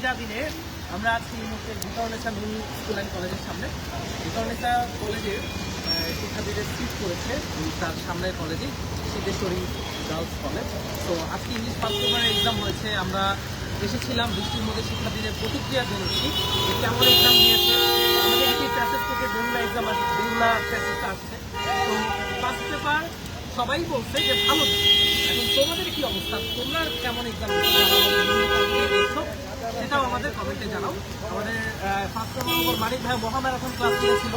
ভেজা দিনে আমরা আছি এই মুহূর্তে ভিতরনেশা মিনি স্কুল অ্যান্ড কলেজের সামনে। ভিতরনেশা কলেজের শিক্ষার্থীদের সিট করেছে তার সামনের কলেজে সিদ্ধেশ্বরী গার্লস কলেজ। তো আজকে ইংলিশ ফার্স্ট পেপারের এক্সাম হয়েছে। আমরা এসেছিলাম বৃষ্টির মধ্যে শিক্ষার্থীদের প্রতিক্রিয়া জেনেছি যে কেমন এক্সাম দিয়েছে। আমাদের একটি প্যাসেজ থেকে বেহুলা এক্সাম আসছে, বেহুলা প্যাসেজটা আসছে। তো ফার্স্ট পেপার সবাই বলছে যে ভালো। এখন তোমাদের কি অবস্থা, তোমরা কেমন এক্সাম দেখছো সেটাও আমাদের কমেন্টে জানাও। আমাদের ফার্স্ট পেপার মানিক ভাই মহাম্যারাথন ক্লাস নিয়েছিল,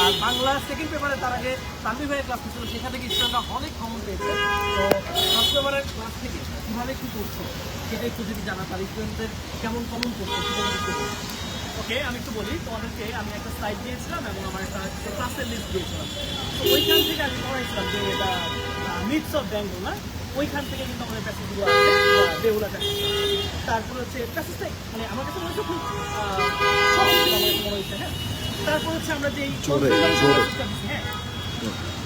আর বাংলা সেকেন্ড পেপারে তার আগে তানভীর ভাইয়ের ক্লাস নিয়েছিল, সেখান থেকে স্টুডেন্টরা অনেক কমন পেয়েছে। তো ফার্স্ট পেপারের ক্লাস থেকে কীভাবে কী করছো সেটা একটু যদি জানা, তার স্টুডেন্টদের কেমন কমন করছো সেটা একটু। ওকে, আমি একটু বলি তোমাদেরকে। আমি একটা সাইট দিয়েছিলাম এবং আমার একটা ক্লাসের লিস্ট দিয়েছিলাম। তো ওইখান থেকে আমি পড়াইছিলাম যে এটা মিথস অফ বেঙ্গল না, ওইখান থেকে কিন্তু আমাদের প্যাসেজগুলো আছে বেহুলা প্যাসেজ। তারপরে হচ্ছে প্যাসেজটা মানে আমার কাছে মনে হচ্ছে খুব সহজ মনে হয়েছে। হ্যাঁ, তারপর হচ্ছে আমরা যে হ্যাঁ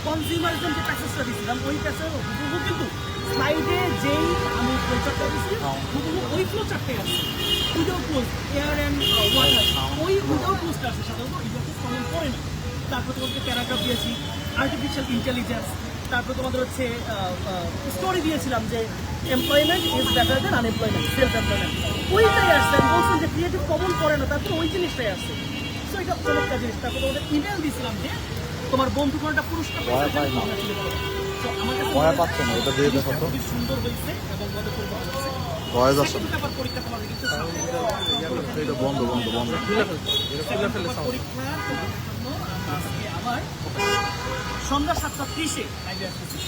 কনজিউমারিজম যে প্যাসেজটা দিয়েছিলাম, ওই প্যাসেজ হুবহু কিন্তু স্লাইডে যেই আমি ফ্লো চার্টটা দিচ্ছি হুবহু ওই ফ্লো চার্টটাই আছে। Without close air and water, ওই উইদাউট ক্লোজটা আছে সাধারণত এই প্যাসেজ কমন পড়ে না। তারপর তোমাকে প্যারাগ্রাফ দিয়েছি আর্টিফিশিয়াল ইন্টেলিজেন্স। তারপর তোমাদের হচ্ছে স্টোরি দিয়েছিলাম যে employment is better then unemployment, self employment. ওইটাই আসছে। আমি বলছেন যে ক্রিয়েটিভ কমন পড়ে না, তারপর ওই জিনিসটাই আসছে। সো এটা চমৎকার জিনিস। তারপর তোমাদের ইমেল দিয়েছিলাম যে তোমার বন্ধু কোনটা পুরস্কার তো আমার কাছে খুবই সুন্দর হয়েছে এবং মনে খুব ভালো হয়েছে। পরীক্ষা তোমাদের কিন্তু পরীক্ষা আবার সন্ধ্যা 7:30-এ লাইভে আসতেছি।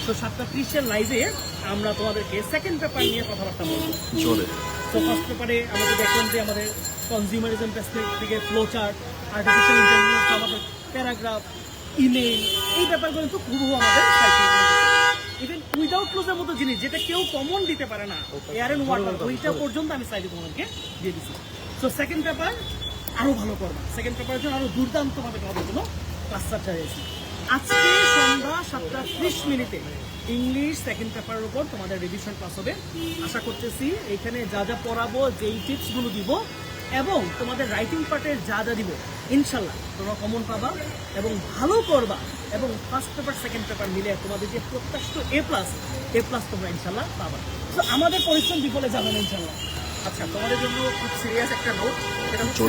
তো 7:30-এর লাইভে আমরা তোমাদেরকে সেকেন্ড পেপার নিয়ে কথাবার্তা বলবো। তো ফার্স্ট পেপারে আমাদের দেখলাম যে আমাদের কনজিউমারিজম থেকে ফ্লো চার্ট, আর্টিফিশিয়াল ইন্টেলিজেন্স, আমাদের প্যারাগ্রাফ, ইমেইল, এই ব্যাপারগুলো কিন্তু হুবহু আমাদের ইভেন উইদাউট ক্লোজের মতো জিনিস যেটা কেউ কমন দিতে পারে না, এয়ার অ্যান্ড ওয়াটার, ওইটা পর্যন্ত আমি সাইডে তোমাদেরকে দিয়ে দিচ্ছি। সো সেকেন্ড পেপার আরও ভালো করবা। সেকেন্ড পেপারের জন্য আরও দুর্দান্তভাবে তোমাদের জন্য ক্লাস চার্ট হয়েছি। আজকে সন্ধ্যা 7:30 ইংলিশ সেকেন্ড পেপারের উপর তোমাদের রিভিশন ক্লাস হবে। আশা করতেছি এইখানে যা যা পড়াবো, যেই টিপসগুলো দিব এবং তোমাদের রাইটিং পার্টের যা যা দিব, ইনশাল্লাহ তোমরা কমন পাবা এবং ভালো করবা এবং ফার্স্ট পেপার সেকেন্ড পেপার মিলে তোমাদের যে প্রত্যাশিত এ প্লাস তোমরা ইনশাল্লাহ পাবা। তো আমাদের পরিশ্রম বিফলে যাবে না ইনশাল্লাহ। আচ্ছা, তোমাদের জন্য খুব সিরিয়াস একটা নোট, সেটা হচ্ছে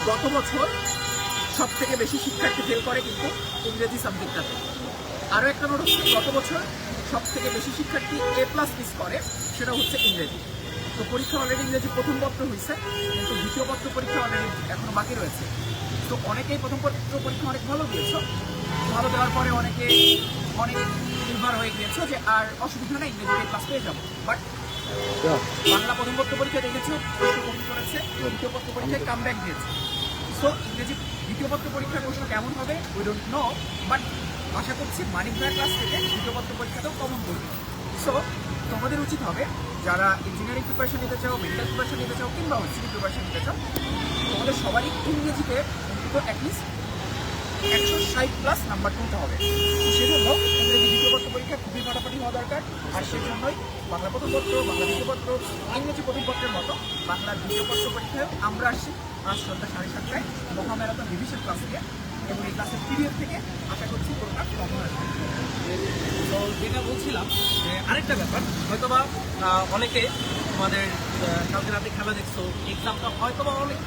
গত বছর সব থেকে বেশি শিক্ষার্থী ফেল করে কিন্তু ইংরেজি সাবজেক্টটাতে। আরও একটা নোট হচ্ছে গত বছর সব থেকে বেশি শিক্ষার্থী A+ মিস করে, সেটা হচ্ছে ইংরেজি। তো পরীক্ষা অলরেডি ইংরেজি প্রথম পত্র হয়েছে, কিন্তু দ্বিতীয় পত্র পরীক্ষা অলরেডি এখনো বাকি রয়েছে। তো অনেকেই প্রথম পত্র পরীক্ষা অনেক ভালো দিয়েছ, ভালো দেওয়ার পরে অনেক নির্ভর হয়ে গিয়েছো যে আর অসুবিধা নেই, ইংরেজি A+ পেয়ে যাবো। বাট বাংলা প্রথম পত্র পরীক্ষা দেখেছো প্রশ্ন কপি করেছে, দ্বিতীয় পত্র পরীক্ষায় কামব্যাক দিয়েছে। সো ইংরেজি দ্বিতীয় পত্র পরীক্ষার প্রশ্ন কেমন হবে উই ডোন্ট নো, বাট আশা করছি মানিক ভাইয়ের ক্লাস থেকে দ্বিতীয় পত্র পরীক্ষাতেও কমন করবে। সো তোমাদের উচিত হবে যারা ইঞ্জিনিয়ারিং প্রিপারেশন নিতে চাও, মেডিকেল প্রিপারেশন নিতে চাও কিংবা সিভিল প্রিপারেশন নিতে চাও, তোমাদের সবারই ইংরেজিতে অন্তত অ্যাটলিস্ট 160+ নাম্বার তুলতে হবে। সেজন্য ইংরেজি দ্বিতীয় পত্র পরীক্ষা খুবই ফাটাফাটি হওয়া দরকার। আর সেই জন্যই বাংলা প্রথম পত্র, বাংলা দ্বিতীয় পত্র, ইংরেজি প্রথম পত্রের মতো বাংলার দ্বিতীয় পত্র পরীক্ষায় আমরা আসছি আজ সন্ধ্যা 7:30টায় মহাম্যারাথন রিভিশন ক্লাস দিয়ে, এবং এই ক্লাসের পিরিয়ড থেকে আশা করছি পুরোটা কমন আসবে। তো যেটা বলছিলাম যে আরেকটা ব্যাপার, হয়তোবা অনেকে তোমাদের কালকে রাতে খেলা দেখছো, এক্সামটা হয়তোবা অনেক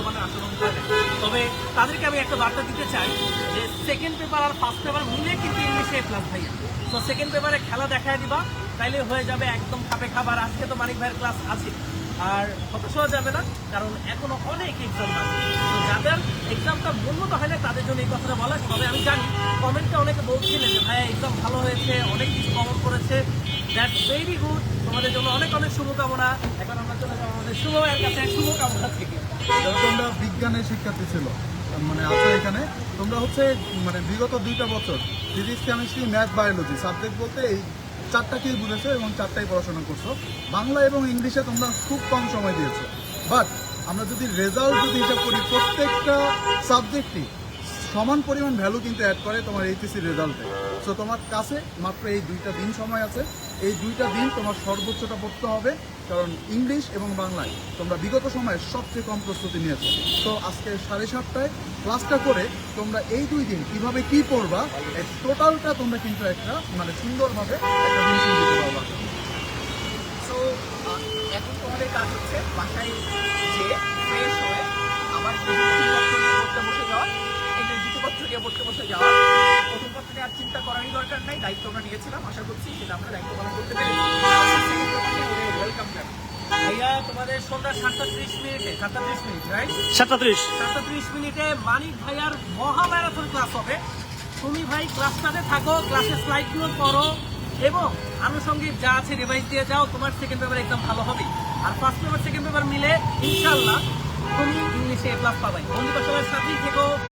মানে আচরণ করে, তবে তাদেরকে আমি একটা বার্তা দিতে চাই যে সেকেন্ড পেপার আর ফার্স্ট পেপার মিলে কিন্তু ইংলিশে A+ ভাইয়া। তো সেকেন্ড পেপারে খেলা দেখায় দিবা, তাইলে হয়ে যাবে একদম খাপে খাবার। আজকে তো মানিক ভাইয়ের ক্লাস আছে, আর হতাশ হওয়া যাবে না, কারণ এখনো অনেক এক্সাম আছে। তো যাদের এক্সামটা উন্নত হয় না তাদের জন্য এই কথাটা বলা। তবে আমি জানি কমেন্টে অনেকে বলছিলেন যে ভাইয়া এক্সাম ভালো হয়েছে, অনেক কিছু কমন করেছে, দ্যাটস ভেরি গুড। তোমাদের জন্য অনেক অনেক শুভকামনা। এখন আমরা চলে যাবো আমাদের শুভ ভাইয়ের কাছে শুভকামনা থেকে। তোমরা বিজ্ঞানের শিক্ষার্থী ছিল মানে আছো এখানে, তোমরা হচ্ছে মানে বিগত 2টা বছর physics, chemistry, math, biology subject বলতে এই 4টাকেই বুঝেছো এবং 4টাই পড়াশোনা করছো। বাংলা এবং ইংলিশে তোমরা খুব কম সময় দিয়েছো, বাট আমরা যদি রেজাল্ট হিসাব করি প্রত্যেকটা সাবজেক্টই সমান পরিমাণ ভ্যালু কিন্তু অ্যাড করে তোমার এইচএসসি রেজাল্টে। সো তোমার কাছে মাত্র এই 2টা দিন সময় আছে, এই 2টা দিন তোমার সর্বোচ্চটা পড়তে হবে, কারণ ইংলিশ এবং বাংলায় তোমরা বিগত সময়ে সবচেয়ে কম প্রস্তুতি নিয়েছো। তো আজকে 7:30টায় ক্লাসটা করে তোমরা এই 2 দিন কিভাবে কি পড়বা এই টোটালটা তোমরা কিন্তু একটা মানে সুন্দরভাবে একটা রিভিশন দিতে পারবা। সো এখন তোমাদের কাজ হচ্ছে বাসায় যে ফ্রেশ হয়ে আবার প্রথমপত্র নিয়ে পড়তে বসে যাওয়া, এই যে দ্বিতীয়পত্র নিয়ে পড়তে বসে যাওয়া। প্রথমপত্র নিয়ে আর চিন্তা করারই দরকার নাই, দায়িত্ব আমরা নিয়েছিলাম, আশা করছি সেটা আমরা দায়িত্ব পালন করতে পেরেছি। Welcome back. ভাইয়া তোমাদের সন্ধ্যা 7:30 রাইট? 7:30 7:30 মানিক ভাইয়ার মহা ম্যারাথন ক্লাস হবে। তুমি ভাই ক্লাসটাতে থাকো, ক্লাসের স্লাইডগুলো করো এবং আনুষঙ্গিক যা আছে রিভাইজ দিয়ে যাও। তোমার সেকেন্ড পেপার একদম ভালো হবে। আর ফার্স্ট পেপার সেকেন্ড পেপার মিলে ইনশাআল্লাহ তুমি ইংলিশে A+ পাবাই। বন্ধু বান্ধবের সাথেই থেকো।